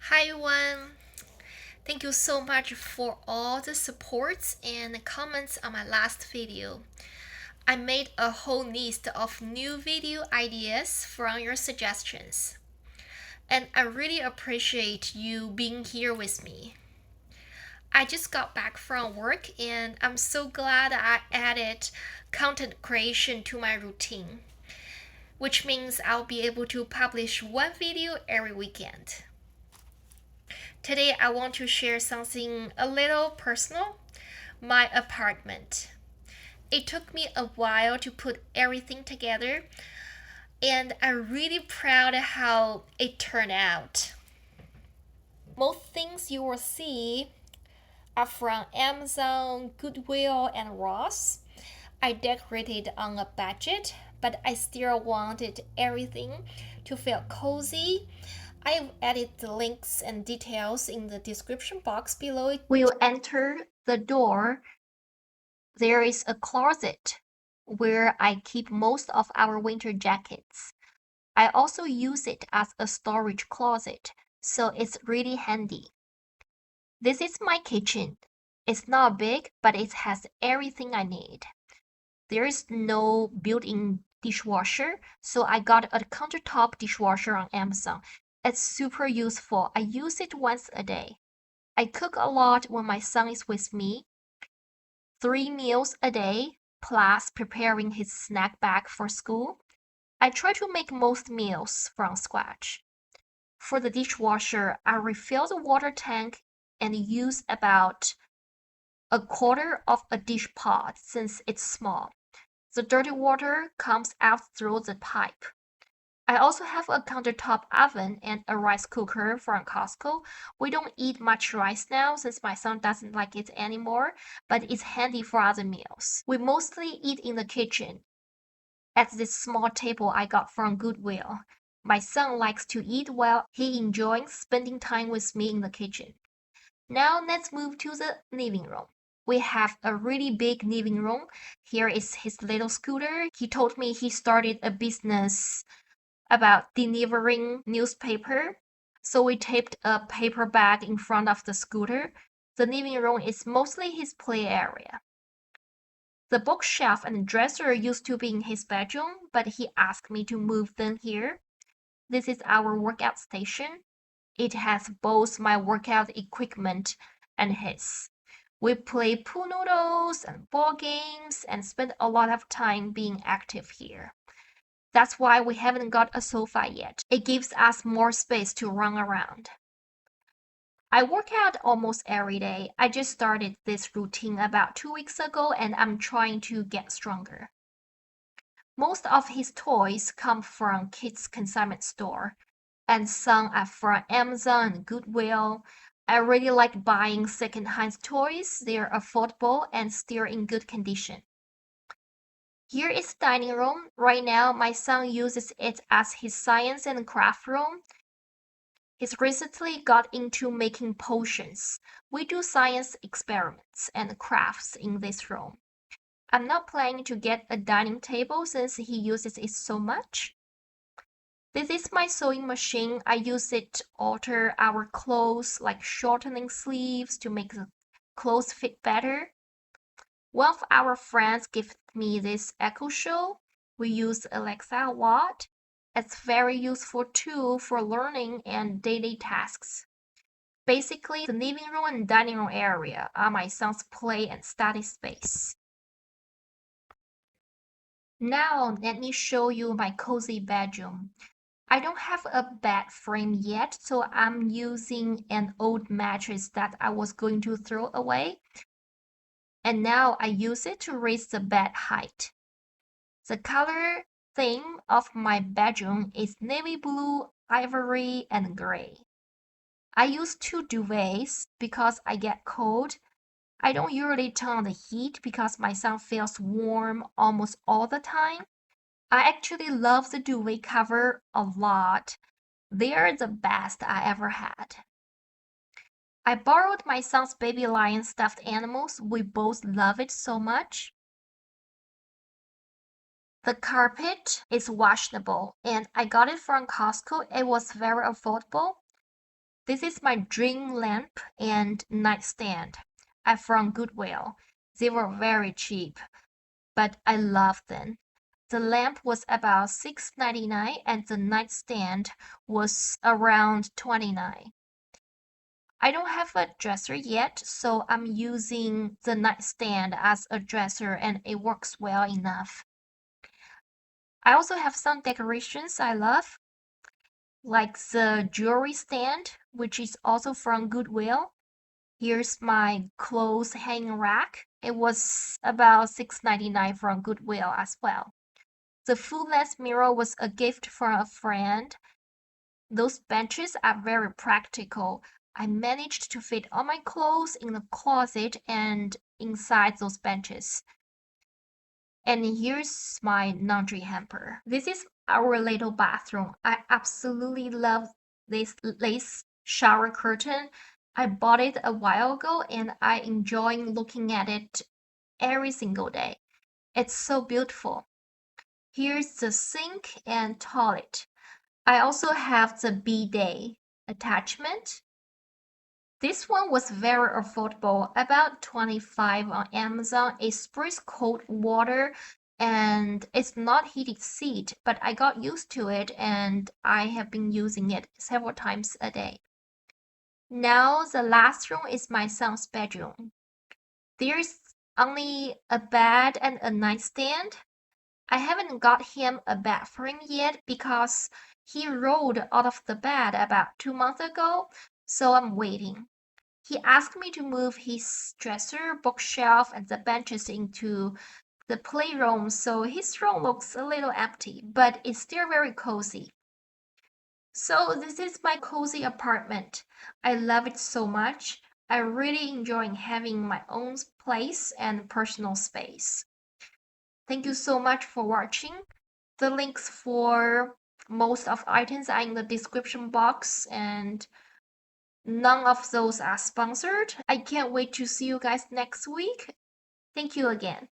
Hi everyone! Thank you so much for all the supports and comments on my last video. I made a whole list of new video ideas from your suggestions. And I really appreciate you being here with me. I just got back from work and I'm so glad I added content creation to my routine, which means I'll be able to publish one video every weekend. Today, I want to share something a little personal, my apartment. It took me a while to put everything together, and I'm really proud of how it turned out. Most things you will see are from Amazon, Goodwill, and Ross. I decorated on a budget, but I still wanted everything to feel cozy. I've added the links and details in the description box below. We'll enter the door. There is a closet where I keep most of our winter jackets. I also use it as a storage closet, so it's really handy. This is my kitchen. It's not big, but it has everything I need. There is no built-in dishwasher, so I got a countertop dishwasher on Amazon. It's super useful. I use it once a day. I cook a lot when my son is with me. 3 meals a day, plus preparing his snack bag for school. I try to make most meals from scratch. For the dishwasher, I refill the water tank and use about a quarter of a dish pot since it's small. The dirty water comes out through the pipe. I also have a countertop oven and a rice cooker from Costco. We don't eat much rice now since my son doesn't like it anymore, but it's handy for other meals. We mostly eat in the kitchen at this small table I got from Goodwill. My son likes to eat while he enjoys spending time with me in the kitchen. Now let's move to the living room. We have a really big living room. Here is his little scooter. He told me he started a business about delivering newspaper. So we taped a paper bag in front of the scooter. The living room is mostly his play area. The bookshelf and dresser used to be in his bedroom, but he asked me to move them here. This is our workout station. It has both my workout equipment and his. We play pool noodles and ball games and spend a lot of time being active here. That's why we haven't got a sofa yet. It gives us more space to run around. I work out almost every day. I just started this routine about 2 weeks ago and I'm trying to get stronger. Most of his toys come from kids' consignment store, and some are from Amazon and Goodwill. I really like buying second-hand toys. They're affordable and still in good condition. Here is dining room. Right now, my son uses it as his science and craft room. He's recently got into making potions. We do science experiments and crafts in this room. I'm not planning to get a dining table since he uses it so much. This is my sewing machine. I use it to alter our clothes, like shortening sleeves to make the clothes fit better. One of our friends gifted me this Echo Show. We use Alexa a lot. It's very useful tool for learning and daily tasks. Basically, the living room and dining room area are my son's play and study space. Now, let me show you my cozy bedroom. I don't have a bed frame yet, so I'm using an old mattress that I was going to throw away. And now I use it to raise the bed height. The color theme of my bedroom is navy blue, ivory, and gray. I use 2 duvets because I get cold. I don't usually turn on the heat because my son feels warm almost all the time. I actually love the duvet cover a lot. They're the best I ever had. I borrowed my son's baby lion stuffed animals. We both love it so much. The carpet is washable and I got it from Costco. It was very affordable. This is my dream lamp and nightstand. I from Goodwill. They were very cheap, but I love them. The lamp was about $6.99 and the nightstand was around $29. I don't have a dresser yet, so I'm using the nightstand as a dresser and it works well enough. I also have some decorations I love, like the jewelry stand, which is also from Goodwill. Here's my clothes hanging rack. It was about $6.99 from Goodwill as well. The full-length mirror was a gift from a friend. Those benches are very practical. I managed to fit all my clothes in the closet and inside those benches. And here's my laundry hamper. This is our little bathroom. I absolutely love this lace shower curtain. I bought it a while ago and I enjoy looking at it every single day. It's so beautiful. Here's the sink and toilet. I also have the bidet attachment. This one was very affordable, about $25 on Amazon. It sprays cold water and it's not heated seat, but I got used to it and I have been using it several times a day. Now the last room is my son's bedroom. There's only a bed and a nightstand. I haven't got him a bed frame yet because he rolled out of the bed about 2 months ago, so I'm waiting. He asked me to move his dresser, bookshelf, and the benches into the playroom, so his room looks a little empty, but it's still very cozy. So this is my cozy apartment. I love it so much. I really enjoy having my own place and personal space. Thank you so much for watching. The links for most of the items are in the description box and none of those are sponsored. I can't wait to see you guys next week. Thank you again.